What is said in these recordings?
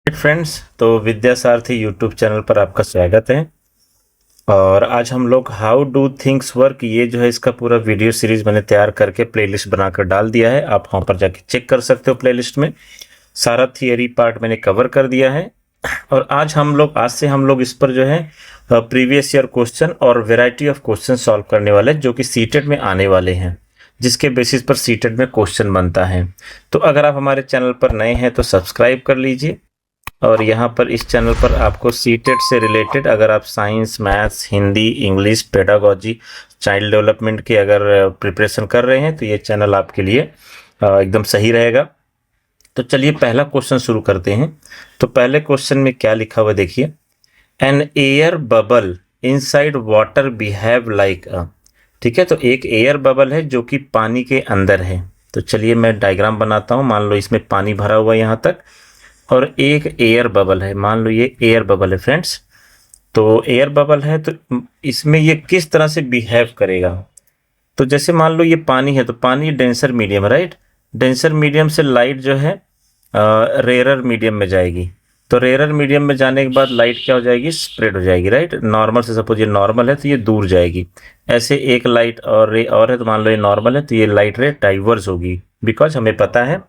Friends, तो विद्यासारथी YouTube channel पर आपका स्वागत है। और आज हम लोग हाउ डू थिंग्स वर्क, ये जो है इसका पूरा वीडियो सीरीज मैंने तैयार करके प्लेलिस्ट बनाकर डाल दिया है। आप वहाँ पर जाके चेक कर सकते हो। प्लेलिस्ट में सारा थियरी पार्ट मैंने कवर कर दिया है। और आज से हम लोग इस पर जो है प्रीवियस ईयर क्वेश्चन और वेराइटी ऑफ क्वेश्चन सॉल्व करने वाले हैं, जो कि सीटेट में आने वाले हैं, जिसके बेसिस पर सीटेट में क्वेश्चन बनता है। तो अगर आप हमारे चैनल पर नए हैं तो सब्सक्राइब कर लीजिए। और यहाँ पर इस चैनल पर आपको सीटेट से रिलेटेड, अगर आप science, maths, Hindi, English, pedagogy, child development की अगर प्रिपरेशन कर रहे हैं तो ये चैनल आपके लिए एकदम सही रहेगा। तो चलिए पहला क्वेश्चन शुरू करते हैं। तो पहले क्वेश्चन में क्या लिखा हुआ देखिए, an air bubble inside water behave like a. ठीक है, तो एक एयर बबल है जो कि पानी के अंदर है। तो चलिए मैं डायग्राम बनाता हूँ। मान लो इसमें पानी भरा हुआ है यहाँ तक, और एक एयर बबल है। मान लो ये एयर बबल है फ्रेंड्स। तो एयर बबल है तो इसमें ये किस तरह से बिहेव करेगा। तो जैसे मान लो ये पानी है, तो पानी denser medium, right. Denser medium से लाइट जो है रेयरर मीडियम में जाएगी। तो रेयरर मीडियम में जाने के बाद लाइट क्या हो जाएगी, स्प्रेड हो जाएगी, राइट। नॉर्मल से सपोज ये नॉर्मल है तो ये दूर जाएगी। ऐसे एक लाइट और रे और है, तो मान लो ये नॉर्मल है तो ये लाइट रे डाइवर्स होगी। बिकॉज हमें पता है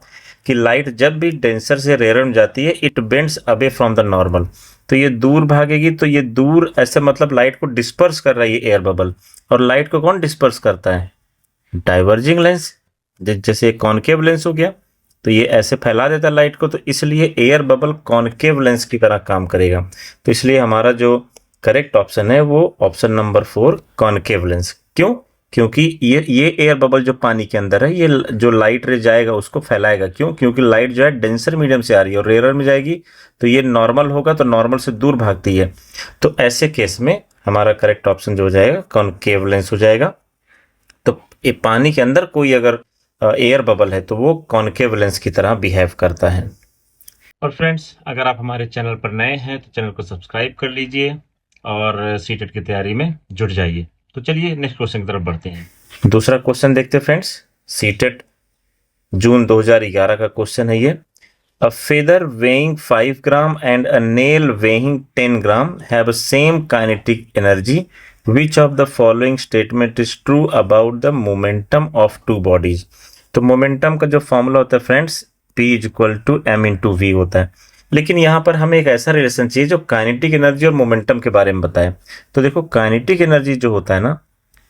कि लाइट जब भी डेंसर से रेयर में जाती है it bends away from the normal. तो ये दूर भागेगी। तो ये दूर ऐसे मतलब लाइट को डिस्पर्स कर रहा है ये एयर बबल। और लाइट को कौन डिस्पर्स करता है, डाइवर्जिंग लेंस। जैसे कॉनकेव लेंस हो गया, तो ये ऐसे फैला देता है लाइट को। तो इसलिए एयर बबल कॉनकेव लेंस की तरह काम करेगा। तो इसलिए हमारा जो करेक्ट ऑप्शन है वो ऑप्शन नंबर 4 कॉनकेव लेंस। क्यों? क्योंकि ये एयर बबल जो पानी के अंदर है, ये जो लाइट रे जाएगा उसको फैलाएगा। क्यों? क्योंकि लाइट जो है डेंसर मीडियम से आ रही है और रेयर में जाएगी, तो ये नॉर्मल होगा, तो नॉर्मल से दूर भागती है। तो ऐसे केस में हमारा करेक्ट ऑप्शन जो हो जाएगा कॉनकेव लेंस हो जाएगा। तो ये पानी के अंदर कोई अगर एयर बबल है तो वो कॉनकेव लेंस की तरह बिहेव करता है। और फ्रेंड्स, अगर आप हमारे चैनल पर नए हैं तो चैनल को सब्सक्राइब कर लीजिए और सीटेट की तैयारी में जुट जाइए। तो चलिए नेक्स्ट क्वेश्चन की तरफ बढ़ते हैं। दूसरा क्वेश्चन देखते हैं फ्रेंड्स। सीटेट जून 2011 का क्वेश्चन है ये। A feather weighing 5 gram and a nail weighing 10 gram have same kinetic energy. Which of the following statement is true about the momentum of two bodies? तो मोमेंटम का जो formula होता है friends, P equal to M into we होता है। लेकिन यहाँ पर हमें एक ऐसा रिलेशन चाहिए जो काइनेटिक एनर्जी और मोमेंटम के बारे में बताए। तो देखो काइनेटिक एनर्जी जो होता है ना,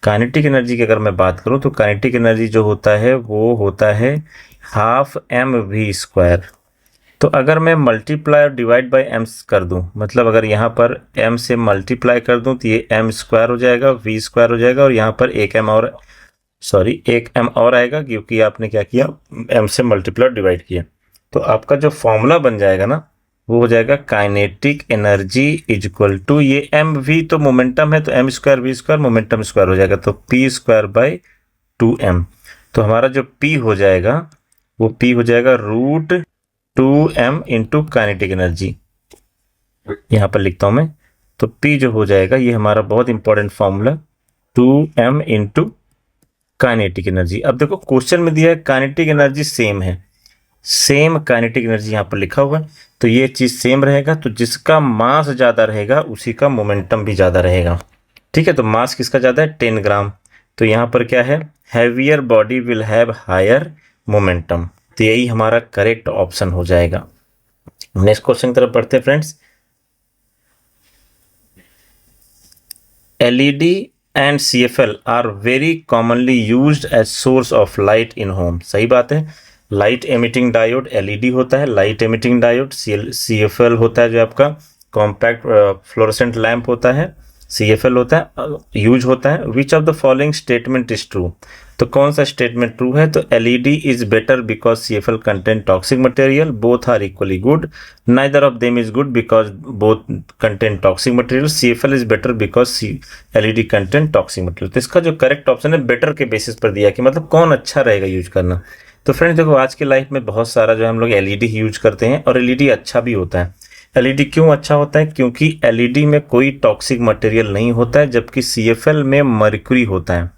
काइनेटिक एनर्जी की अगर मैं बात करूँ तो काइनेटिक एनर्जी जो होता है वो होता है हाफ एम वी स्क्वायर। तो अगर मैं मल्टीप्लाई और डिवाइड बाय एम कर दूं, मतलब अगर यहाँ पर m से मल्टीप्लाई कर दूं तो ये m स्क्वायर हो जाएगा, v स्क्वायर हो जाएगा, और यहाँ पर एक m और आएगा, क्योंकि आपने क्या किया, m से मल्टीप्लाई और डिवाइड किया। तो आपका जो फॉर्मूला बन जाएगा ना वो हो जाएगा kinetic energy is equal to ये एम वी, तो मोमेंटम है तो m square v square momentum square हो जाएगा, तो p स्क्वायर बाई 2m। तो हमारा जो p हो जाएगा वो p हो जाएगा √2m इंटू काइनेटिक एनर्जी। यहाँ पर लिखता हूं मैं, तो P जो हो जाएगा ये हमारा बहुत important formula 2m into kinetic energy. अब देखो क्वेश्चन में दिया है काइनेटिक एनर्जी सेम है, सेम काइनेटिक एनर्जी यहाँ पर लिखा हुआ है, तो ये चीज सेम रहेगा। तो जिसका मास ज्यादा रहेगा उसी का मोमेंटम भी ज्यादा रहेगा। ठीक है, तो मास किसका ज्यादा है, 10 ग्राम। तो यहाँ पर क्या है, heavier body will have higher momentum. तो यही हमारा करेक्ट ऑप्शन हो जाएगा। नेक्स्ट क्वेश्चन की तरफ बढ़ते हैं friends. LED and CFL are very commonly used as source of light in home. सही बात है। लाइट एमिटिंग डायोड एलईडी होता है, लाइट एमिटिंग डायोड सीएफएल होता है, जो आपका कॉम्पैक्ट फ्लोरोसेंट लैंप होता है, सीएफएल होता है, यूज होता है। विच of the following statement is true. तो कौन सा स्टेटमेंट ट्रू है, तो LED is better because CFL contain toxic material, both are equally good, neither of them is good because both contain toxic material, CFL is better because LED contain toxic material. तो इसका जो correct option है better के basis पर दिया कि मतलब कौन अच्छा रहेगा यूज करना। तो फ्रेंड्स देखो आज की लाइफ में बहुत सारा जो हम लोग एलईडी यूज करते हैं और एलईडी अच्छा भी होता है। एलईडी क्यों अच्छा होता है, क्योंकि एलईडी में कोई टॉक्सिक मटेरियल नहीं होता है, जबकि सीएफएल में मर्क्यूरी होता है।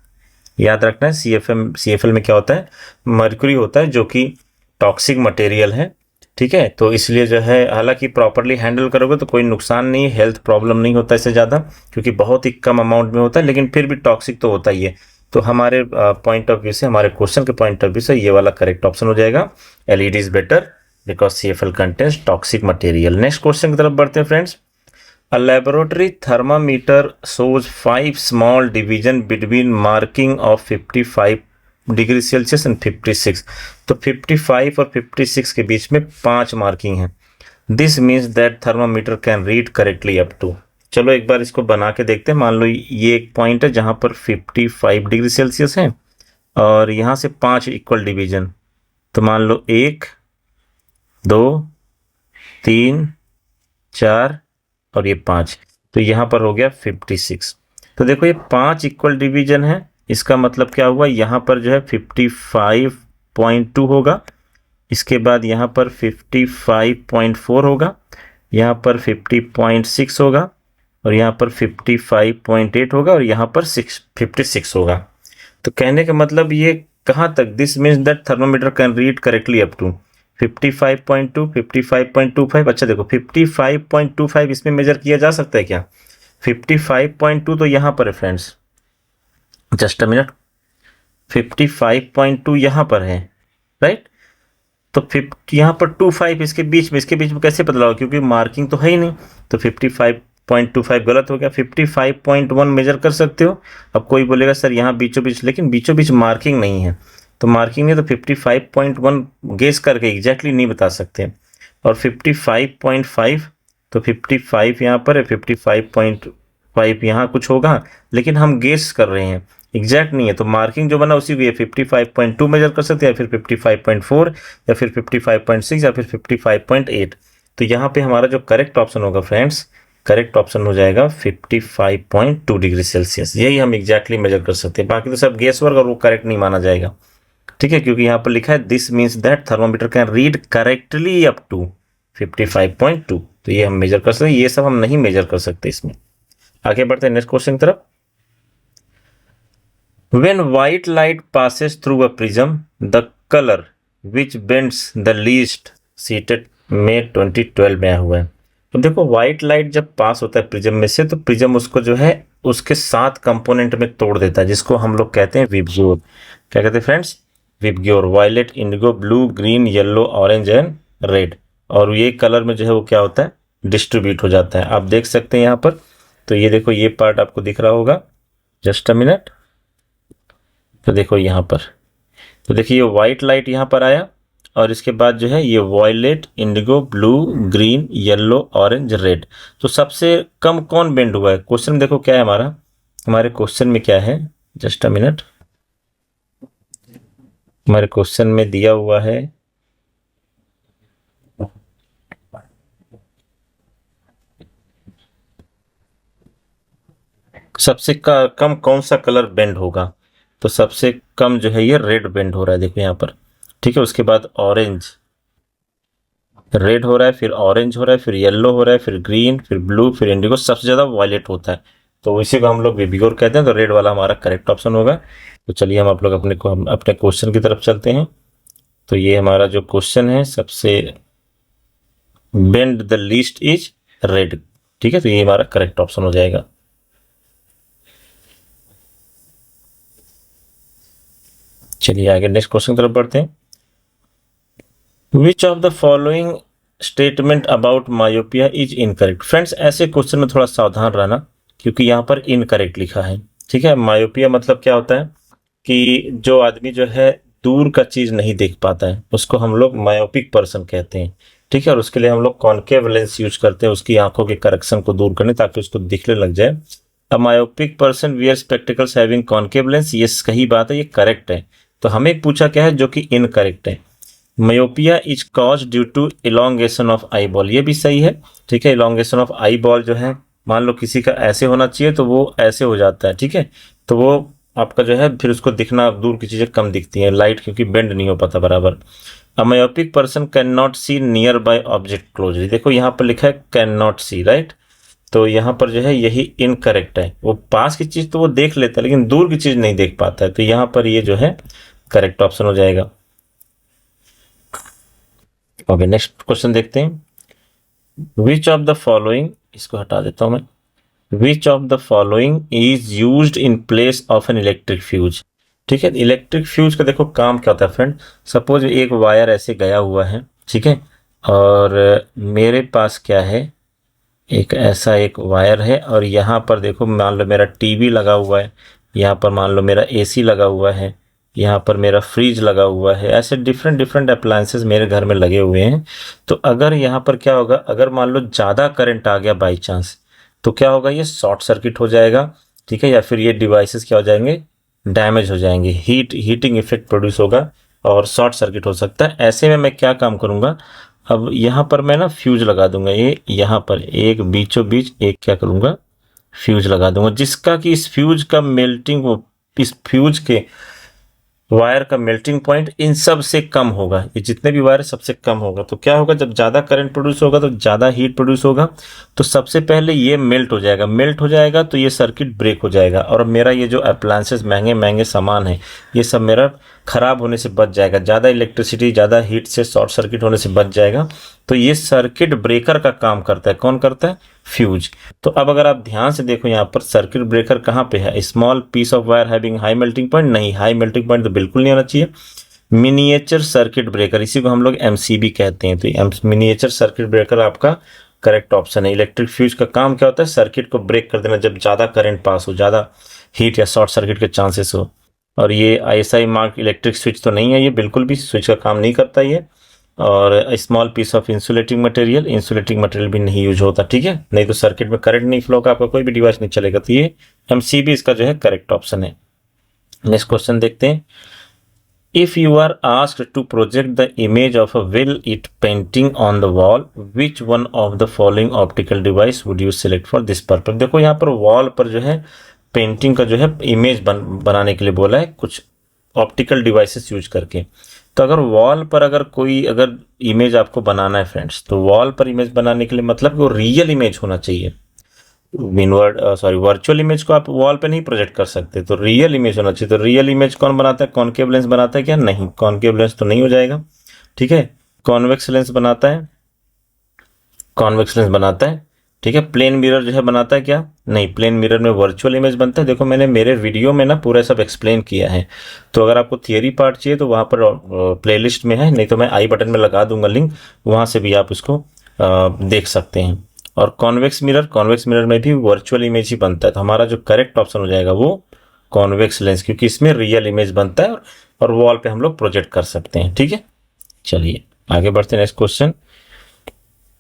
याद रखना है सीएफएल में क्या होता है, मर्क्यूरी होता है, जो कि टॉक्सिक मटेरियल है। ठीक है, तो इसलिए जो है हालांकि प्रॉपरली हैंडल करोगे तो कोई नुकसान नहीं, हेल्थ प्रॉब्लम नहीं होता इससे ज़्यादा, क्योंकि बहुत ही कम अमाउंट में होता है, लेकिन फिर भी टॉक्सिक तो होता ही है। तो हमारे पॉइंट ऑफ व्यू से, हमारे क्वेश्चन के पॉइंट ऑफ व्यू से ये वाला करेक्ट ऑप्शन हो जाएगा, LED is better because CFL contains toxic material. Next question की तरफ बढ़ते हैं friends. A laboratory thermometer shows 5 small division between marking of 55 degree Celsius and 56। तो 55 और 56 के बीच में 5 मार्किंग है। This means that thermometer can read correctly up to. चलो एक बार इसको बना के देखते हैं। मान लो ये एक पॉइंट है जहां पर 55 डिग्री सेल्सियस है और यहां से 5 इक्वल डिवीजन। तो मान लो 1 2 3 4 और ये 5, तो यहाँ पर हो गया 56। तो देखो ये 5 इक्वल डिवीजन है, इसका मतलब क्या हुआ, यहाँ पर जो है 55.2 होगा, इसके बाद यहाँ पर 55.4 होगा, यहाँ पर 50.6 होगा और यहाँ पर 55.8 होगा और यहाँ पर 56 होगा। तो कहने का मतलब ये कहाँ तक, this means that thermometer can read correctly up to 55.2 55.25। अच्छा देखो 55.25 इसमें मेजर किया जा सकता है क्या? 55.2 तो यहाँ पर है फ्रेंड्स, जस्ट अ मिनट, 55.2 यहाँ पर है, राइट। तो यहाँ पर 25 इसके बीच में कैसे पता लगा, क्योंकि मार्किंग तो है ही नहीं। तो 55.25 गलत हो गया। 55.1 मेजर कर सकते हो। अब कोई बोलेगा सर यहाँ बीचों बीच, लेकिन बीचों बीच मार्किंग नहीं है, तो मार्किंग नहीं, तो 55.1 गेस करके एग्जैक्टली नहीं बता सकते। और 55.5, तो 55 यहाँ पर है, 55.5 यहाँ कुछ होगा, लेकिन हम गेस कर रहे हैं, एग्जैक्ट नहीं है। तो मार्किंग जो बना उसी को ये 55.2 मेजर कर सकते हैं, या फिर 55.4 या फिर 55.6 या फिर 55.8। तो यहाँ पे हमारा जो करेक्ट ऑप्शन होगा फ्रेंड्स, करेक्ट ऑप्शन हो जाएगा 55.2 डिग्री सेल्सियस। यही हम एग्जैक्टली मेजर कर सकते हैं, बाकी तो सब गेस वर्क और वो करेक्ट नहीं माना जाएगा। ठीक है, क्योंकि यहाँ पर लिखा है this means that thermometer can read correctly up to 55.2। तो ये हम मेजर कर सकते हैं, ये सब हम नहीं मेजर कर सकते इसमें। आगे बढ़ते हैं नेक्स्ट क्वेश्चन की तरफ। When white light passes through a prism, the color which bends the least seated में 2012 में आया हुआ है। तो देखो व्हाइट लाइट जब पास होता है प्रिज्म में से, तो प्रिज्म उसको जो है उसके 7 कंपोनेंट में तोड़ देता है, जिसको हम लोग कहते हैं विबग्योर। क्या कहते हैं friends? VIBGYOR. Violet, Indigo, blue, green, yellow, orange and red. और ये कलर में जो है वो क्या होता है, डिस्ट्रीब्यूट हो जाता है। आप देख सकते हैं यहाँ पर, तो ये देखो ये पार्ट आपको दिख रहा होगा, जस्ट अ मिनट। तो देखो यहाँ पर, तो देखिए ये व्हाइट लाइट यहाँ पर आया और इसके बाद जो है ये violet, Indigo, blue, green, yellow, orange, red. तो सबसे कम कौन बेंड हुआ है? क्वेश्चन देखो क्या है हमारा, हमारे क्वेश्चन में क्या है, जस्ट अ मिनट। हमारे क्वेश्चन में दिया हुआ है सबसे कम कौन सा कलर बेंड होगा। तो सबसे कम जो है ये रेड बेंड हो रहा है, देखो यहाँ पर। ठीक है, उसके बाद ऑरेंज, रेड हो रहा है, फिर ऑरेंज हो रहा है, फिर येलो हो रहा है, फिर ग्रीन, फिर ब्लू, फिर इंडिगो, सबसे ज़्यादा वॉयलेट होता है। तो इसी को हम लोग विबग्योर कहते हैं। तो रेड वाला हमारा करेक्ट ऑप्शन होगा। तो चलिए हम आप लोग अपने क्वेश्चन की तरफ चलते हैं। तो ये हमारा जो क्वेश्चन है, सबसे bend the least is red. ठीक है, तो ये हमारा करेक्ट ऑप्शन हो जाएगा। चलिए आगे नेक्स्ट क्वेश्चन की तरफ बढ़ते हैं। विच of the following statement about myopia is incorrect. Friends ऐसे क्वेश्चन में थोड़ा सावधान रहना, क्योंकि यहाँ पर इनकरेक्ट लिखा है। ठीक है, मायोपिया मतलब क्या होता है कि जो आदमी जो है दूर का चीज नहीं देख पाता है, उसको हम लोग मायोपिक पर्सन कहते हैं। ठीक है, और उसके लिए हम लोग कॉन्केव लेंस यूज करते हैं उसकी आंखों के करेक्शन को दूर करने, ताकि उसको दिखने लग जाए। अ myopic person wear spectacles having concave lens, ये सही बात है, ये करेक्ट है। तो हमें पूछा क्या है जो कि इनकरेक्ट है। Myopia is cause due to elongation of eye ball, ये भी सही है। ठीक है, इलोंगेशन ऑफ आई बॉल जो है, मान लो किसी का ऐसे होना चाहिए तो वो ऐसे हो जाता है। ठीक है, तो वो आपका जो है फिर उसको दिखना, दूर की चीजें कम दिखती हैं, लाइट क्योंकि बेंड नहीं हो पाता बराबर। अ myopic person can not C near by object closely, देखो यहाँ पर लिखा है कैन नॉट सी, राइट। तो यहाँ पर जो है यही इनकरेक्ट है। वो पास की चीज तो वो देख लेता है, लेकिन दूर की चीज नहीं देख पाता है। तो यहाँ पर ये जो है करेक्ट ऑप्शन हो जाएगा। ओके, नेक्स्ट क्वेश्चन देखते हैं। विच ऑफ द फॉलोइंग, इसको हटा देता हूं मैं, विच of the following is used in place of an electric fuse. ठीक है, इलेक्ट्रिक फ्यूज का देखो काम क्या होता है फ्रेंड। सपोज एक वायर ऐसे गया हुआ है, ठीक है, और मेरे पास क्या है, एक ऐसा एक वायर है, और यहाँ पर देखो मान लो मेरा टीवी लगा हुआ है, यहाँ पर मान लो मेरा एसी लगा हुआ है, यहाँ पर मेरा फ्रिज लगा हुआ है, ऐसे डिफरेंट डिफरेंट अप्लायंसेस मेरे घर में लगे हुए हैं। तो अगर यहाँ पर क्या होगा, अगर मान लो ज़्यादा करंट आ गया बाई चांस, तो क्या होगा, ये शॉर्ट सर्किट हो जाएगा, ठीक है, या फिर ये डिवाइसेस क्या हो जाएंगे, डैमेज हो जाएंगे, हीटिंग इफेक्ट प्रोड्यूस होगा और शॉर्ट सर्किट हो सकता है। ऐसे में मैं क्या काम करूँगा, अब यहाँ पर मैं ना फ्यूज लगा दूंगा, ये यहाँ पर एक बीचों बीच एक क्या करूँगा, फ्यूज लगा दूंगा, जिसका कि इस फ्यूज का मेल्टिंग, इस फ्यूज के वायर का मेल्टिंग पॉइंट इन सब से कम होगा, ये जितने भी वायर सबसे कम होगा। तो क्या होगा, जब ज़्यादा करंट प्रोड्यूस होगा तो ज़्यादा हीट प्रोड्यूस होगा, तो सबसे पहले ये मेल्ट हो जाएगा, मेल्ट हो जाएगा तो ये सर्किट ब्रेक हो जाएगा, और मेरा ये जो अप्लायंसेस महंगे महंगे सामान है ये सब मेरा खराब होने से बच जाएगा, ज़्यादा इलेक्ट्रिसिटी ज़्यादा हीट से शॉर्ट सर्किट होने से बच जाएगा। तो ये सर्किट ब्रेकर का काम करता है, कौन करता है, फ्यूज। तो अब अगर आप ध्यान से देखो यहाँ पर सर्किट ब्रेकर कहाँ पे है, small piece of wire having high melting point, नहीं, हाई मेल्टिंग पॉइंट तो बिल्कुल नहीं होना चाहिए। मिनिएचर सर्किट ब्रेकर, इसी को हम लोग एमसीबी कहते हैं, तो मिनिएचर सर्किट ब्रेकर आपका करेक्ट ऑप्शन है। इलेक्ट्रिक फ्यूज का काम क्या होता है, सर्किट को ब्रेक कर देना जब ज़्यादा करंट पास हो, ज़्यादा हीट या शॉर्ट सर्किट के चांसेस हो। और ये आईएसआई मार्क इलेक्ट्रिक स्विच तो नहीं है, ये बिल्कुल भी स्विच का काम नहीं करता ये। और small piece of insulating material भी नहीं यूज होता, ठीक है, नहीं तो सर्किट में करंट नहीं फ्लो का आपका कोई भी डिवाइस नहीं चलेगा। तो ये एमसीबी इसका जो है करेक्ट ऑप्शन है। नेक्स्ट क्वेश्चन देखते हैं। If you are asked to project the image of a well it painting on the wall, which one of the following optical device would you select for this purpose. देखो यहाँ पर wall पर जो है painting का जो है image बनाने के लिए बोला है, कुछ ऑप्टिकल डिवाइसेस यूज करके। तो अगर वॉल पर अगर इमेज आपको बनाना है फ्रेंड्स, तो वॉल पर इमेज बनाने के लिए मतलब वो रियल इमेज होना चाहिए। वर्चुअल इमेज को आप वॉल पे नहीं प्रोजेक्ट कर सकते, तो रियल इमेज होना चाहिए। तो रियल इमेज कौन बनाता है, कॉनकेव लेंस बनाता है क्या, नहीं, कॉनकेव लेंस तो नहीं हो जाएगा, ठीक है। कॉन्वेक्स लेंस बनाता है, ठीक है। प्लेन मिरर जो है बनाता है क्या, नहीं, प्लेन मिरर में वर्चुअल इमेज बनता है। देखो मैंने मेरे वीडियो में ना पूरा सब एक्सप्लेन किया है, तो अगर आपको थियरी पार्ट चाहिए तो वहाँ पर प्लेलिस्ट में है, नहीं तो मैं आई बटन में लगा दूंगा लिंक, वहाँ से भी आप उसको देख सकते हैं। और कॉन्वेक्स मिरर में भी वर्चुअल इमेज ही बनता है, तो हमारा जो करेक्ट ऑप्शन हो जाएगा वो कॉन्वेक्स लेंस, क्योंकि इसमें रियल इमेज बनता है और वॉल पे हम लोग प्रोजेक्ट कर सकते हैं, ठीक है। चलिए आगे बढ़ते हैं। Next question.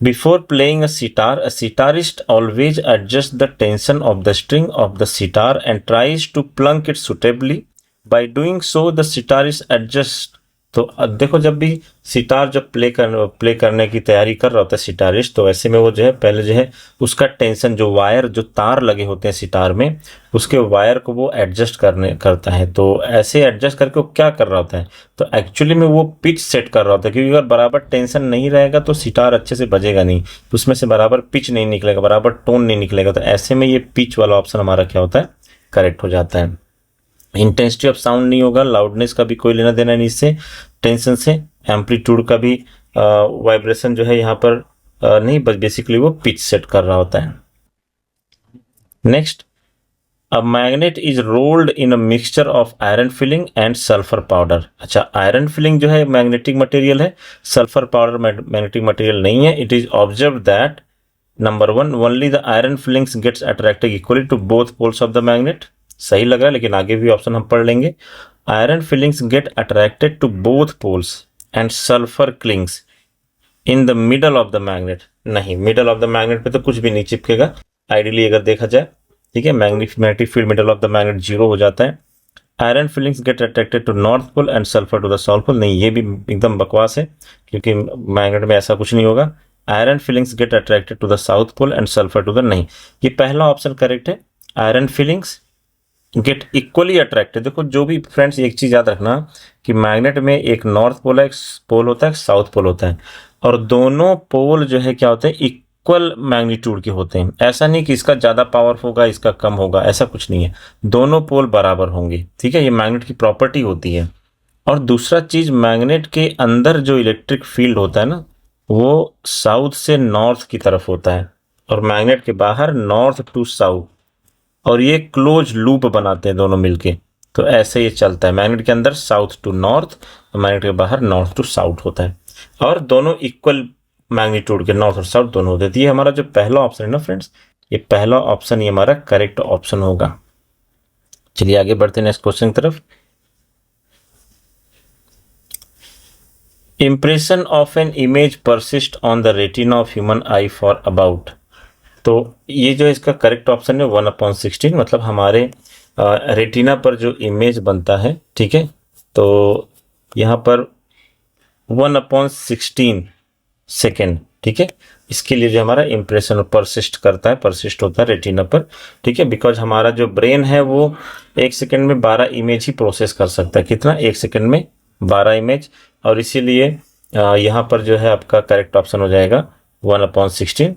Before playing a sitarist always adjusts the tension of the string of the sitar and tries to plunk it suitably. By doing so, the sitarist adjusts. तो देखो जब भी सितार जब प्ले करने की तैयारी कर रहा होता है सितारिस्ट, तो ऐसे में वो जो है पहले जो है उसका टेंशन, जो वायर जो तार लगे होते हैं सितार में, उसके वायर को वो एडजस्ट करता है। तो ऐसे एडजस्ट करके वो क्या कर रहा होता है, तो एक्चुअली में वो पिच सेट कर रहा होता है, क्योंकि अगर बराबर टेंशन नहीं रहेगा तो सितार अच्छे से बजेगा नहीं, तो उसमें से बराबर पिच नहीं निकलेगा, बराबर टोन नहीं निकलेगा। तो ऐसे में ये पिच वाला ऑप्शन हमारा क्या होता है, करेक्ट हो जाता है। इंटेंसिटी ऑफ साउंड नहीं होगा, लाउडनेस का भी कोई लेना देना नहीं इससे, टेंशन से, एम्पलीट्यूड का भी वाइब्रेशन जो है यहाँ पर नहीं, बस बेसिकली वो पिच सेट कर रहा होता है। Next, a magnet is rolled in a mixture of iron filling and sulphur powder. अच्छा, आयरन फिलिंग जो है मैग्नेटिक मटेरियल है, सल्फर पाउडर मैग्नेटिक मटेरियल नहीं है। It is observe that number 1 only the iron filings gets attracted equally to both poles of the magnet. सही लग रहा है, लेकिन आगे भी ऑप्शन हम पढ़ लेंगे। Iron filings get attracted to both poles and sulphur clings in the middle of the magnet. नहीं, मिडल ऑफ द मैग्नेट पे तो कुछ भी नहीं चिपकेगा आइडियली अगर देखा जाए, ठीक है। Magnetic field middle of the magnet 0 हो जाता है। Iron filings get attracted to north pole and sulphur to the south pole. नहीं, ये भी एकदम बकवास है, क्योंकि मैग्नेट में ऐसा कुछ नहीं होगा। Iron filings get attracted to the south pole and sulphur to the, नहीं, ये पहला ऑप्शन करेक्ट है। Iron filings gate equally attracted. देखो जो भी फ्रेंड्स, एक चीज याद रखना कि मैग्नेट में एक नॉर्थ पोल है, एक पोल होता है, एक साउथ पोल होता है, और दोनों पोल जो है क्या होते हैं, इक्वल मैग्नीट्यूड के होते हैं। ऐसा नहीं कि इसका ज्यादा पावरफुल होगा इसका कम होगा, ऐसा कुछ नहीं है, दोनों पोल बराबर होंगे, ठीक है। ये मैग्नेट की प्रॉपर्टी होती है। और दूसरा चीज, मैग्नेट के अंदर जो इलेक्ट्रिक फील्ड होता है ना, वो साउथ से नॉर्थ की तरफ होता है और मैग्नेट के बाहर नॉर्थ टू साउथ, और ये क्लोज लूप बनाते हैं दोनों मिलके। तो ऐसे ये चलता है, मैग्नेट के अंदर साउथ टू नॉर्थ और मैग्नेट के बाहर नॉर्थ टू साउथ होता है, और दोनों इक्वल मैग्नीट्यूड के, नॉर्थ और साउथ दोनों होते हैं। तो ये हमारा जो पहला ऑप्शन है ना फ्रेंड्स, ये पहला ऑप्शन ये हमारा करेक्ट ऑप्शन होगा। चलिए आगे बढ़ते हैं नेक्स्ट क्वेश्चन की तरफ। Impression of an image persist on the retina of human I for about. तो ये जो इसका करेक्ट ऑप्शन है 1/16, मतलब हमारे रेटिना पर जो इमेज बनता है, ठीक है, तो यहाँ पर 1/16 सेकेंड, ठीक है, इसके लिए जो हमारा इम्प्रेशन परसिस्ट करता है, परसिस्ट होता है रेटिना पर, ठीक है, बिकॉज हमारा जो ब्रेन है वो 1 सेकेंड में 12 इमेज ही प्रोसेस कर सकता है। कितना? 1 सेकेंड में 12 इमेज, और इसीलिए यहाँ पर जो है आपका करेक्ट ऑप्शन हो जाएगा 1/16।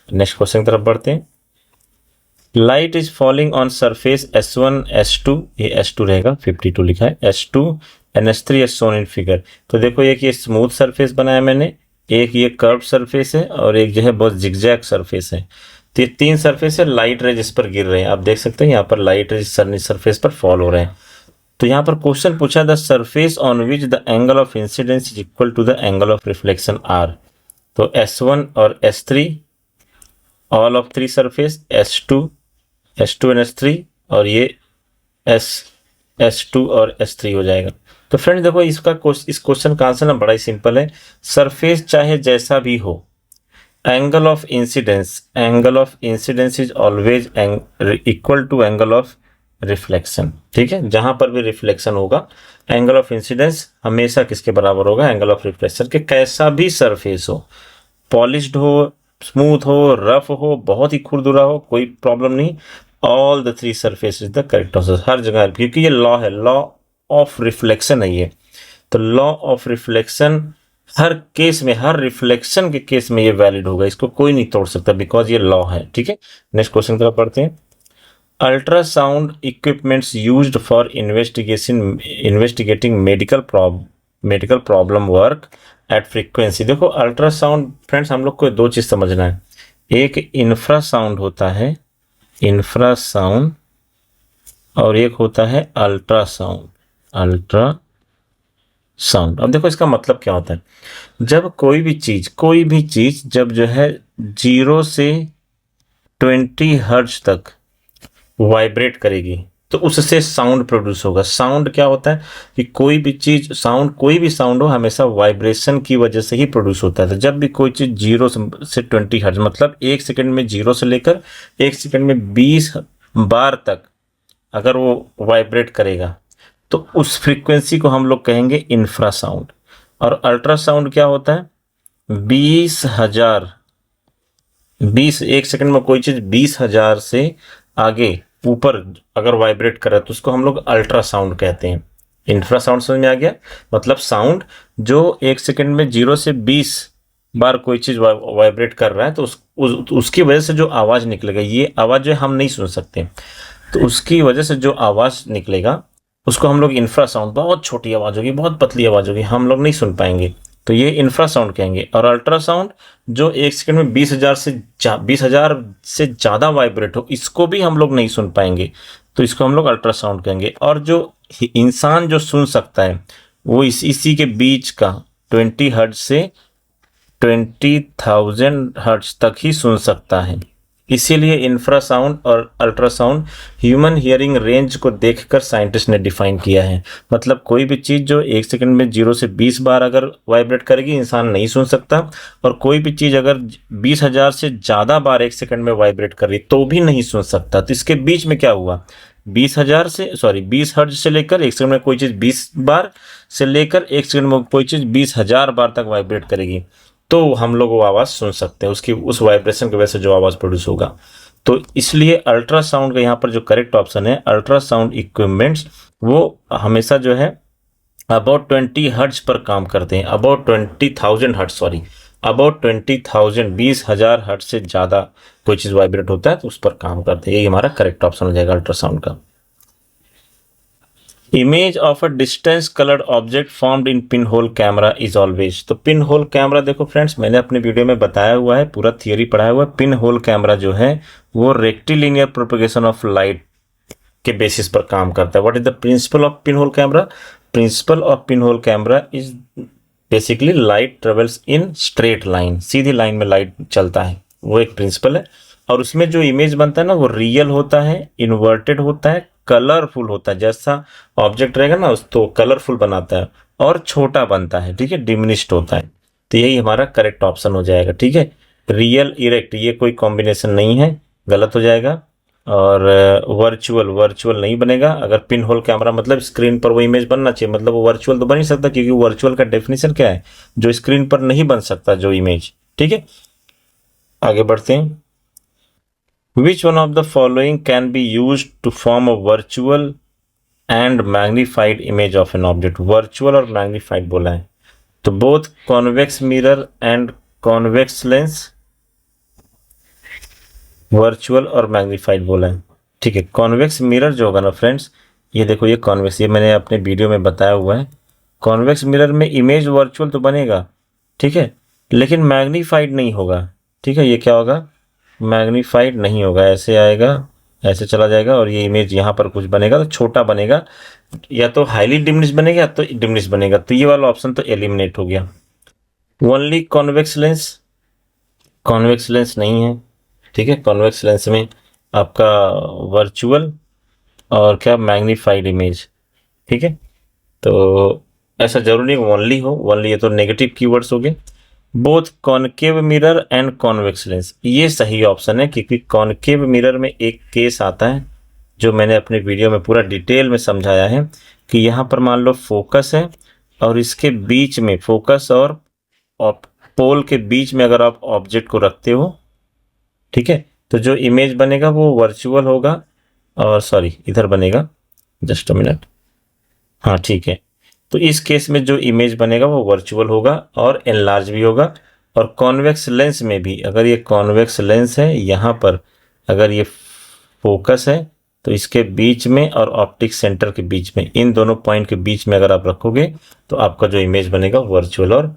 नेक्स्ट क्वेश्चन की तरफ बढ़ते हैं। Light is falling on surface S1 S2, ये S2 रहेगा, 52 लिखा है, S2 and S3 as shown in figure. तो देखो एक ये स्मूथ सरफेस बनाया मैंने, एक ये कर्व सरफेस है, और एक जो है बहुत जिगजैग सरफेस है। तो ये 3 सरफेस है, लाइट रे जिस पर गिर रहे हैं, आप देख सकते हैं यहाँ पर लाइट रे सरफेस पर फॉल हो रहे हैं। तो यहाँ पर क्वेश्चन पूछा, the surface on which the angle of incidence is equal to the angle of reflection are. तो S1 और S3, all of 3 surface S2 and S3, और ये S2 और S3 हो जाएगा। तो फ्रेंड्स देखो इस क्वेश्चन का आंसर ना बड़ा ही सिंपल है। सरफेस चाहे जैसा भी हो, angle of incidence is always equal to angle of reflection, ठीक है। जहां पर भी रिफ्लेक्शन होगा, एंगल ऑफ इंसिडेंस हमेशा किसके बराबर होगा? एंगल ऑफ रिफ्लेक्शन के। कैसा भी सरफेस हो, पॉलिश्ड हो, स्मूथ हो, रफ हो, बहुत ही खुरदुरा हो, कोई प्रॉब्लम नहीं, all the 3 surface is the correct answer हर जगह, क्योंकि ये लॉ है, लॉ ऑफ रिफ्लेक्शन है ये। तो law of reflection her case में, हर रिफ्लेक्शन के केस में ये वैलिड होगा, इसको कोई नहीं तोड़ सकता, बिकॉज ये लॉ है, ठीक है। नेक्स्ट क्वेश्चन की तरफ पढ़ते हैं। Ultrasound equipments used for investigating medical problem work at frequency. देखो अल्ट्रासाउंड फ्रेंड्स, हम लोग को 2 चीज समझना है। एक इंफ्रासाउंड होता है, इंफ्रासाउंड, और एक होता है अल्ट्रासाउंड, अल्ट्रासाउंड। अब देखो इसका मतलब क्या होता है। जब कोई भी चीज जब जो है 0 से 20 हर्ट्ज तक वाइब्रेट करेगी, तो उससे साउंड प्रोड्यूस होगा। साउंड क्या होता है कि कोई भी साउंड हो, हमेशा वाइब्रेशन की वजह से ही प्रोड्यूस होता है। तो जब भी कोई चीज 0 से 20 हर्ट्ज, मतलब 1 सेकंड में 0 से लेकर 1 सेकंड में 20 बार तक अगर वो वाइब्रेट करेगा, तो उस फ्रीक्वेंसी को हम लोग कहेंगे इंफ्रासाउंड। और अल्ट्रासाउंड क्या होता है? 1 सेकंड में कोई चीज 20,000 से आगे ऊपर अगर वाइब्रेट करे तो उसको हम लोग अल्ट्रासाउंड कहते हैं। इंफ्रासाउंड समझ में आ गया? मतलब साउंड जो 1 सेकंड में 0 से 20 बार कोई चीज वाइब्रेट कर रहा है, तो उसकी वजह से जो आवाज निकलेगा, ये आवाज जो हम नहीं सुन सकते, तो उसकी वजह से जो आवाज निकलेगा उसको हम लोग इंफ्रासाउंड, बहुत छोटी आवाज होगी, बहुत पतली आवाज होगी, हम लोग नहीं सुन पाएंगे, तो ये इंफ्रासाउंड कहेंगे। और अल्ट्रासाउंड जो 1 सेकंड में 20,000 से ज़्यादा वाइब्रेट हो, इसको भी हम लोग नहीं सुन पाएंगे, तो इसको हम लोग अल्ट्रासाउंड कहेंगे। और जो इंसान जो सुन सकता है वो इसी के बीच का 20 हर्ट्ज से 20,000 हर्ट्ज तक ही सुन सकता है। इसीलिए इंफ्रासाउंड और अल्ट्रासाउंड ह्यूमन हियरिंग रेंज को देखकर साइंटिस्ट ने डिफाइन किया है। मतलब कोई भी चीज़ जो 1 सेकंड में 0 से 20 बार अगर वाइब्रेट करेगी, इंसान नहीं सुन सकता, और कोई भी चीज़ अगर 20,000 से ज़्यादा बार 1 सेकंड में वाइब्रेट कर रही तो भी नहीं सुन सकता। तो इसके बीच में क्या हुआ? 20 हर्ट्ज से लेकर 1 सेकंड में कोई चीज़ 20 बार से लेकर 1 सेकंड में कोई चीज़ 20,000 बार तक वाइब्रेट करेगी, तो हम लोग वो आवाज़ सुन सकते हैं, उसकी उस वाइब्रेशन की वजह से जो आवाज़ प्रोड्यूस होगा। तो इसलिए अल्ट्रासाउंड का यहाँ पर जो करेक्ट ऑप्शन है, अल्ट्रासाउंड इक्विपमेंट्स वो हमेशा जो है अबाउट 20 हर्ट्ज पर काम करते हैं, अबाउट 20,000 हर्ट्ज से ज़्यादा कोई चीज़ वाइब्रेट होता है तो उस पर काम करते हैं। ये हमारा करेक्ट ऑप्शन हो जाएगा अल्ट्रासाउंड का। Image of a distance coloured object formed in pin hole camera is always. तो पिन होल कैमरा देखो फ्रेंड्स, मैंने अपने वीडियो में बताया हुआ है, पूरा थियरी पढ़ाया हुआ है। पिन होल कैमरा जो है वो रेक्टिलिनियर प्रोपगेशन ऑफ लाइट के बेसिस पर काम करता है। What is the principle of pin hole camera? Principle of pin hole camera is basically light travels in straight line, Sidhi line में लाइट चलता है, वो एक प्रिंसिपल है। और उसमें जो इमेज बनता है ना वो रियल होता है, इन्वर्टेड होता है, कलरफुल होता है। जैसा ऑब्जेक्ट रहेगा ना उसको कलरफुल बनाता है और छोटा बनता है, ठीक है, डिमिनिश्ड होता है। तो यही हमारा करेक्ट ऑप्शन हो जाएगा, ठीक है। रियल इरेक्ट ये कोई कॉम्बिनेशन नहीं है, गलत हो जाएगा। और वर्चुअल वर्चुअल नहीं बनेगा। अगर पिन होल कैमरा मतलब स्क्रीन पर वो इमेज बनना चाहिए, मतलब वो वर्चुअल तो बन ही सकता, क्योंकि वर्चुअल का डेफिनेशन क्या है? जो स्क्रीन पर नहीं बन सकता जो इमेज, ठीक है। आगे बढ़ते हैं। Which one of the following can be use to form a virtual and magnified image of an object? Virtual और मैग्नीफाइड बोला है, तो both convex mirror and convex lens, virtual और मैग्नीफाइड बोला है, ठीक है। कॉन्वेक्स मिरर जो होगा ना फ्रेंड्स, ये देखो ये कॉन्वेक्स, ये मैंने अपने वीडियो में बताया हुआ है। कॉन्वेक्स मिरर में इमेज वर्चुअल तो बनेगा, ठीक है, लेकिन मैग्नीफाइड नहीं होगा, ठीक है। ये क्या होगा? मैग्नीफाइड नहीं होगा, ऐसे आएगा, ऐसे चला जाएगा और ये इमेज यहाँ पर कुछ बनेगा तो छोटा बनेगा, या तो हाईली डिमिनिश बनेगा या तो डिमिनिश बनेगा। तो ये वाला ऑप्शन तो एलिमिनेट हो गया। Only convex lens, convex lens नहीं है, ठीक है। कॉन्वेक्स लेंस में आपका वर्चुअल और क्या मैग्नीफाइड इमेज, ठीक है। तो ऐसा जरूरी नहीं ओनली हो, ओनली ये तो नेगेटिव कीवर्ड्स हो गए। Both concave mirror and convex lens, ये सही ऑप्शन है, क्योंकि कॉनकेव मिरर में एक केस आता है जो मैंने अपने वीडियो में पूरा डिटेल में समझाया है, कि यहाँ पर मान लो फोकस है और इसके बीच में, फोकस और पोल के बीच में अगर आप ऑब्जेक्ट को रखते हो, ठीक है, तो जो इमेज बनेगा वो वर्चुअल होगा। और सॉरी इधर बनेगा, जस्ट अ मिनट, हाँ ठीक है। तो इस केस में जो इमेज बनेगा वो वर्चुअल होगा और एनलार्ज भी होगा। और कॉन्वेक्स लेंस में भी, अगर ये कॉन्वेक्स लेंस है, यहाँ पर अगर ये फोकस है तो इसके बीच में और ऑप्टिक सेंटर के बीच में, इन दोनों पॉइंट के बीच में अगर आप रखोगे तो आपका जो इमेज बनेगा वर्चुअल और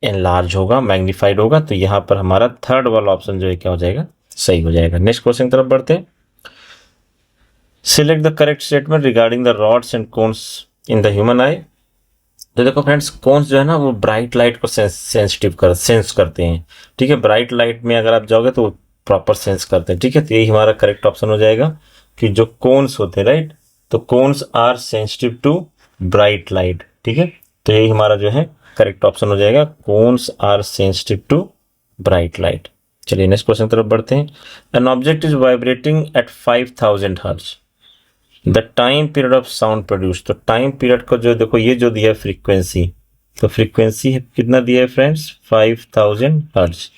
एनलार्ज होगा, मैग्नीफाइड होगा। तो यहाँ पर हमारा थर्ड वाला ऑप्शन जो है क्या हो जाएगा? सही हो जाएगा। नेक्स्ट क्वेश्चन की तरफ बढ़ते हैं। Select the correct statement regarding the rods and cones in the human आई। तो देखो फ्रेंड्स, कोन्स जो है ना वो ब्राइट लाइट को सेंस करते हैं, ठीक है। ब्राइट लाइट में अगर आप जाओगे तो प्रॉपर सेंस करते हैं, ठीक है। तो यही हमारा करेक्ट ऑप्शन हो जाएगा कि जो कोन्स होते हैं, राइट, तो cones are sensitive to bright light, ठीक है। तो यही हमारा जो है करेक्ट ऑप्शन हो जाएगा, cones are sensitive to bright light. चलिए नेक्स्ट क्वेश्चन की तरफ बढ़ते हैं। An object is vibrating eight 5000 hertz, the time period of sound produce. तो टाइम पीरियड को जो देखो, ये जो दिया है फ्रीक्वेंसी, तो फ्रीक्वेंसी कितना दिया है फ्रेंड्स? 5000 हर्ट्ज।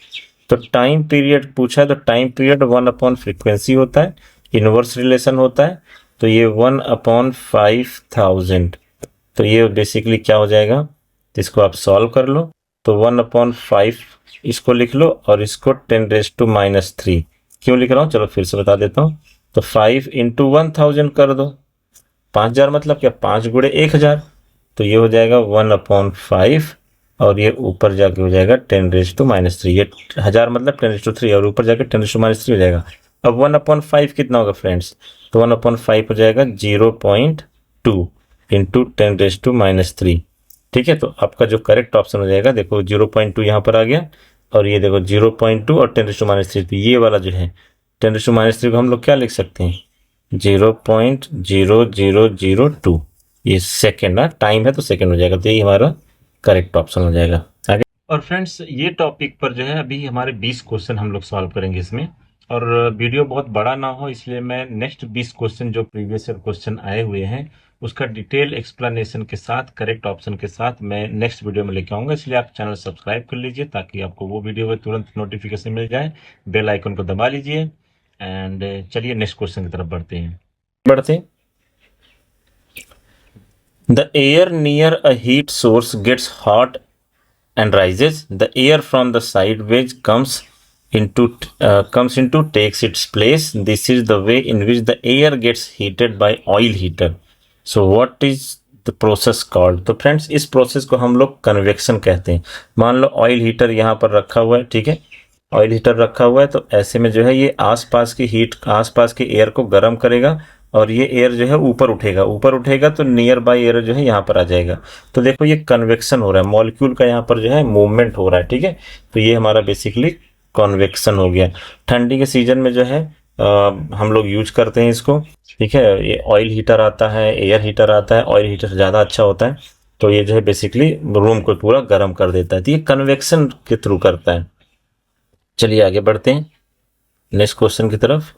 तो टाइम पीरियड पूछा है, तो टाइम पीरियड 1 फ्रीक्वेंसी होता है, इनवर्स रिलेशन होता है। तो ये 1/5000, तो ये बेसिकली क्या हो जाएगा? तो इसको आप सॉल्व कर लो, तो 1/5 इसको लिख लो और इसको 10⁻³ क्यों लिख रहा हूँ, चलो फिर से बता देता हूँ। तो 5 × 1000 कर दो, 5000 मतलब क्या, 5 × 1000, तो ये हो जाएगा 1/5 और ये ऊपर जाके हो जाएगा 10⁻³। ये 1000 मतलब 10⁻³ और ऊपर जाके 10⁻³ हो जाएगा। अब 1/5 कितना होगा फ्रेंड्स? तो 1/5 हो जाएगा 0.2 × 10⁻³, ठीक है। तो आपका जो करेक्ट ऑप्शन हो जाएगा, देखो 0.2 यहाँ पर आ गया और ये देखो 0.2 और 10⁻³, तो ये वाला जो है 10⁻³ को हम लोग क्या लिख सकते हैं? 0.0002, ये सेकेंड ना, टाइम है तो सेकेंड हो जाएगा। तो यही हमारा करेक्ट ऑप्शन हो जाएगा। आगे और फ्रेंड्स, ये टॉपिक पर जो है अभी हमारे 20 क्वेश्चन हम लोग सॉल्व करेंगे इसमें, और वीडियो बहुत बड़ा ना हो इसलिए मैं नेक्स्ट 20 क्वेश्चन जो प्रीवियस ईयर क्वेश्चन आए हुए हैं उसका डिटेल एक्सप्लेनेशन के साथ, करेक्ट ऑप्शन के साथ मैं नेक्स्ट वीडियो में लेके आऊंगा। इसलिए आप चैनल सब्सक्राइब कर लीजिए ताकि आपको वो वीडियो में तुरंत नोटिफिकेशन मिल जाए। बेल आइकन को दबा लीजिए। एंड चलिए नेक्स्ट क्वेश्चन की तरफ बढ़ते हैं। The air near a heat source gets hot and rises. The air from the sideways comes into takes its place. This is the way in which the air gets heated by oil heater. So what is the process called? तो friends इस process को हम लोग convection कहते हैं। मान लो oil heater यहाँ पर रखा हुआ है, ठीक है, ऑयल हीटर रखा हुआ है, तो ऐसे में जो है ये आसपास की हीट, आसपास के एयर को गर्म करेगा और ये एयर जो है ऊपर उठेगा, ऊपर उठेगा तो नियर बाय एयर जो है यहाँ पर आ जाएगा। तो देखो ये कन्वेक्शन हो रहा है, मॉलिक्यूल का यहाँ पर जो है मूवमेंट हो रहा है, ठीक है। तो ये हमारा बेसिकली कन्वेक्शन हो गया। ठंडी के सीजन में जो है हम लोग यूज करते हैं इसको, ठीक है। ये ऑयल हीटर आता है, एयर हीटर आता है, ऑयल हीटर ज़्यादा अच्छा होता है। तो ये जो है बेसिकली रूम को पूरा गर्म कर देता है, तो ये कन्वेक्शन के थ्रू करता है। चलिए आगे बढ़ते हैं नेक्स्ट क्वेश्चन की तरफ।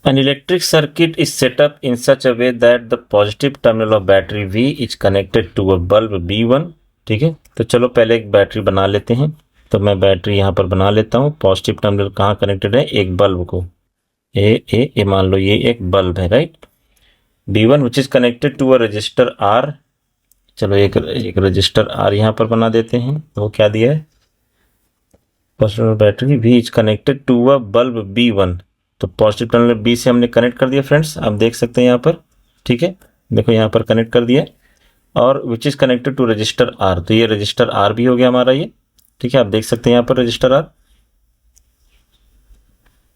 An electric circuit is set up in such a way that the positive terminal of battery V is connected to a bulb B1, ठीक है। तो चलो पहले एक बैटरी बना लेते हैं। तो मैं बैटरी यहाँ पर बना लेता हूँ। पॉजिटिव टर्मिनल कहाँ कनेक्टेड है? एक बल्ब को, ए मान लो ये एक बल्ब है, right. B1 which is connected to a resistor R। चलो एक रजिस्टर R यहाँ पर बना देते हैं। तो क्या दिया है? Positive battery V is connected to a bulb B1। तो पॉजिटिव टर्मिनल बी से हमने कनेक्ट कर दिया फ्रेंड्स, आप देख सकते हैं यहाँ पर, ठीक है। देखो यहाँ पर कनेक्ट कर दिया। और which is connected to register are, तो ये रजिस्टर आर भी हो गया हमारा ये, ठीक है। आप देख सकते हैं यहाँ पर register are.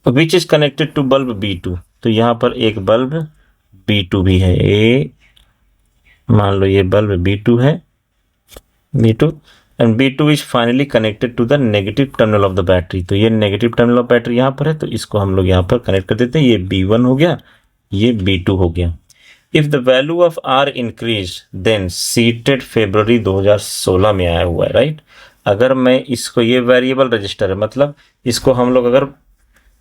Which is connected to bulb B2, तो यहाँ पर एक बल्ब B2 भी है। मान लो ये बल्ब B2 है, B2, and B2 is finally connected to the negative terminal of the battery. तो ये नेगेटिव टर्मिनल ऑफ बैटरी यहाँ पर है, तो इसको हम लोग यहाँ पर कनेक्ट कर देते हैं। ये B1 हो गया, ये B2 हो गया। If the value of R increase then seated फरवरी 2016 में आया हुआ है, राइट। अगर मैं इसको, ये वेरिएबल रजिस्टर है, मतलब इसको हम लोग अगर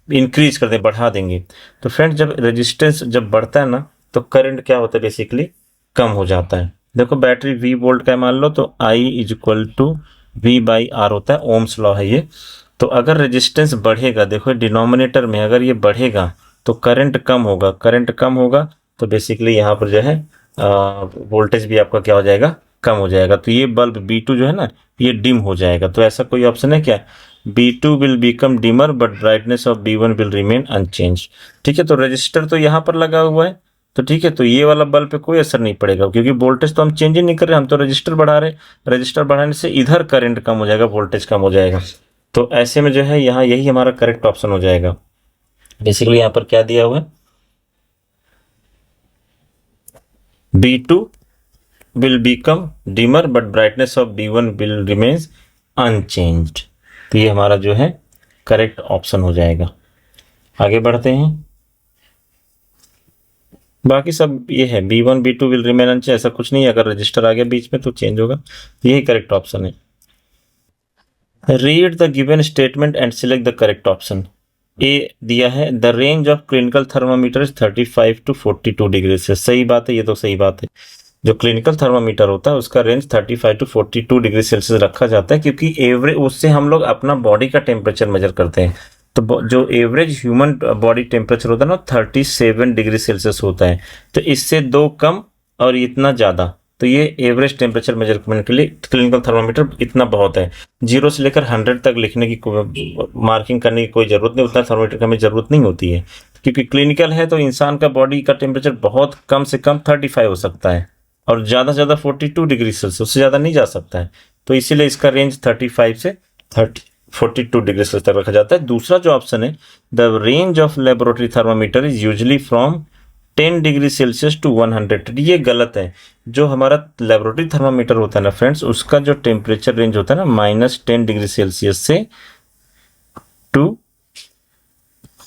इंक्रीज कर दें, बढ़ा देंगे, तो फ्रेंड्स जब रेजिस्टेंस जब बढ़ता है ना, तो करंट क्या होता है? बेसिकली कम हो जाता है। देखो बैटरी V वोल्ट का है मान लो, तो I is equal to V/R होता है, ओम्स लॉ है ये। तो अगर रेजिस्टेंस बढ़ेगा, देखो डिनोमिनेटर में अगर ये बढ़ेगा तो करंट कम होगा, करंट कम होगा तो बेसिकली यहाँ पर जो है वोल्टेज भी आपका क्या हो जाएगा? कम हो जाएगा। तो ये बल्ब B2 जो है ना, ये डिम हो जाएगा। तो ऐसा कोई ऑप्शन है क्या? B2 will become dimmer but brightness of B1 will remain unchange, ठीक है। तो रजिस्टर तो यहाँ पर लगा हुआ है, तो ठीक है, तो ये वाला बल्ब पे कोई असर नहीं पड़ेगा, क्योंकि वोल्टेज तो हम चेंज ही नहीं कर रहे, हम तो रजिस्टर बढ़ा रहे। रजिस्टर बढ़ाने से इधर करंट कम हो जाएगा, वोल्टेज कम हो जाएगा। तो ऐसे में जो है यहाँ यही हमारा करेक्ट ऑप्शन हो जाएगा। बेसिकली यहाँ पर क्या दिया हुआ है? B2 will become dimmer but brightness of B1 will remains unchanged। तो ये हमारा जो है करेक्ट ऑप्शन हो जाएगा। आगे बढ़ते हैं। बाकी सब ये है, B1 B2 will remain unchange, ऐसा कुछ नहीं है। अगर रजिस्टर आ गया बीच में तो चेंज होगा, यही करेक्ट ऑप्शन है। Read the given statement and select the correct option. A दिया है the range of clinical thermometer is 35 to 42 degree से। सही बात है, ये तो सही बात है। जो क्लिनिकल थर्मामीटर होता है उसका रेंज 35 to 42 डिग्री सेल्सियस रखा जाता है, क्योंकि एवरेज उससे हम लोग अपना बॉडी का टेम्परेचर मेजर करते हैं। तो जो एवरेज ह्यूमन बॉडी टेम्परेचर होता है ना 37 डिग्री सेल्सियस होता है। तो इससे 2 कम और इतना ज़्यादा, तो ये एवरेज टेम्परेचर मेजरमेंट के लिए क्लिनिकल थर्मामीटर इतना बहुत है। 0 से लेकर 100 तक लिखने की, मार्किंग करने की कोई ज़रूरत नहीं, उतना थर्मामीटर की हमें ज़रूरत नहीं होती है, क्योंकि क्लिनिकल है। तो इंसान का बॉडी का टेम्परेचर बहुत कम से कम 35 हो सकता है और ज़्यादा से ज़्यादा 42 डिग्री सेल्सियस, उससे ज़्यादा नहीं जा सकता है। तो इसीलिए इसका रेंज 35 से 42 डिग्री सेल्सियस तक रखा जाता है। दूसरा जो ऑप्शन है the range of laboratory thermometer is usually from 10 degree Celsius to 100, ये गलत है। जो हमारा लेबोरेटरी थर्मामीटर होता है ना फ्रेंड्स, उसका जो टेम्परेचर रेंज होता है ना -10 डिग्री सेल्सियस से टू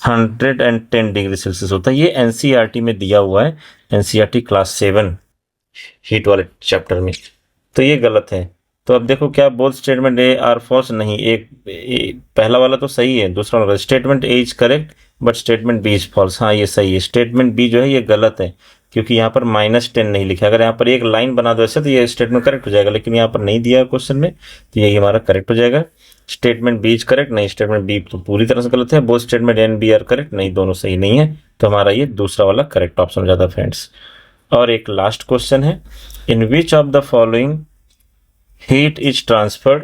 110 डिग्री सेल्सियस होता है। ये एनसीईआरटी में दिया हुआ है, एनसीईआरटी क्लास 7 हीट वाले चैप्टर में। तो ये गलत है। तो अब देखो क्या both statement A R false, नहीं, एक पहला वाला तो सही है, दूसरा वाला statement A is correct but statement B is false. हाँ ये सही है, स्टेटमेंट बी जो है ये गलत है, क्योंकि यहाँ पर -10 नहीं लिखा। अगर यहाँ पर एक लाइन बना दो ऐसे तो ये स्टेटमेंट करेक्ट हो जाएगा, लेकिन यहाँ पर नहीं दिया क्वेश्चन में, तो यही हमारा करेक्ट हो जाएगा। स्टेटमेंट बी इज करेक्ट, नहीं, स्टेटमेंट बी तो पूरी तरह से गलत है। Both statement N B are correct, नहीं, दोनों सही नहीं है। तो हमारा ये दूसरा वाला करेक्ट ऑप्शन हो जाता है फ्रेंड्स। और एक लास्ट क्वेश्चन है, in which of the following heat is transferred,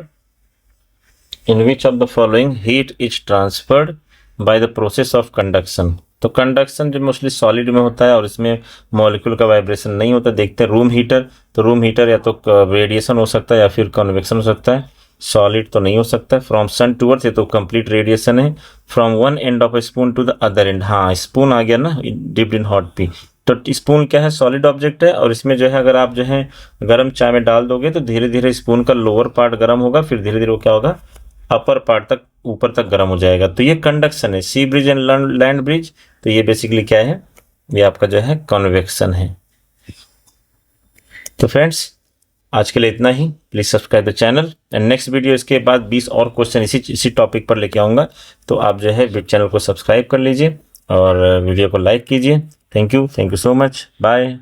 in which of the following heat is transferred by the process of conduction। तो कंडक्शन जो मोस्टली सॉलिड में होता है और इसमें मॉलिक्यूल का वाइब्रेशन नहीं होता। देखते हैं रूम हीटर, तो रूम हीटर या तो रेडिएशन हो सकता है या फिर कन्वेक्शन हो सकता है, सॉलिड तो नहीं हो सकता है। फ्रॉम सन टूवर्ड्स, ये तो कंप्लीट रेडिएशन है। From one end of A spoon to the other and, हाँ स्पून आ गया ना, डिप्ड इन हॉट पी। तो स्पून क्या है, सॉलिड ऑब्जेक्ट है और इसमें जो है अगर आप जो है गर्म चाय में डाल दोगे तो धीरे धीरे स्पून का लोअर पार्ट गर्म होगा, फिर धीरे धीरे वो क्या होगा, अपर पार्ट तक, ऊपर तक गर्म हो जाएगा। तो ये कंडक्शन है। सी ब्रिज एंड लैंड ब्रिज, तो ये बेसिकली क्या है, ये आपका जो है कन्वेक्शन है। तो फ्रेंड्स आज के लिए इतना ही। Please subscribe the channel and next video इसके बाद 20 और क्वेश्चन इसी टॉपिक पर लेके आऊंगा। तो आप जो है चैनल को सब्सक्राइब कर लीजिए और वीडियो को लाइक कीजिए। Thank you so much, bye.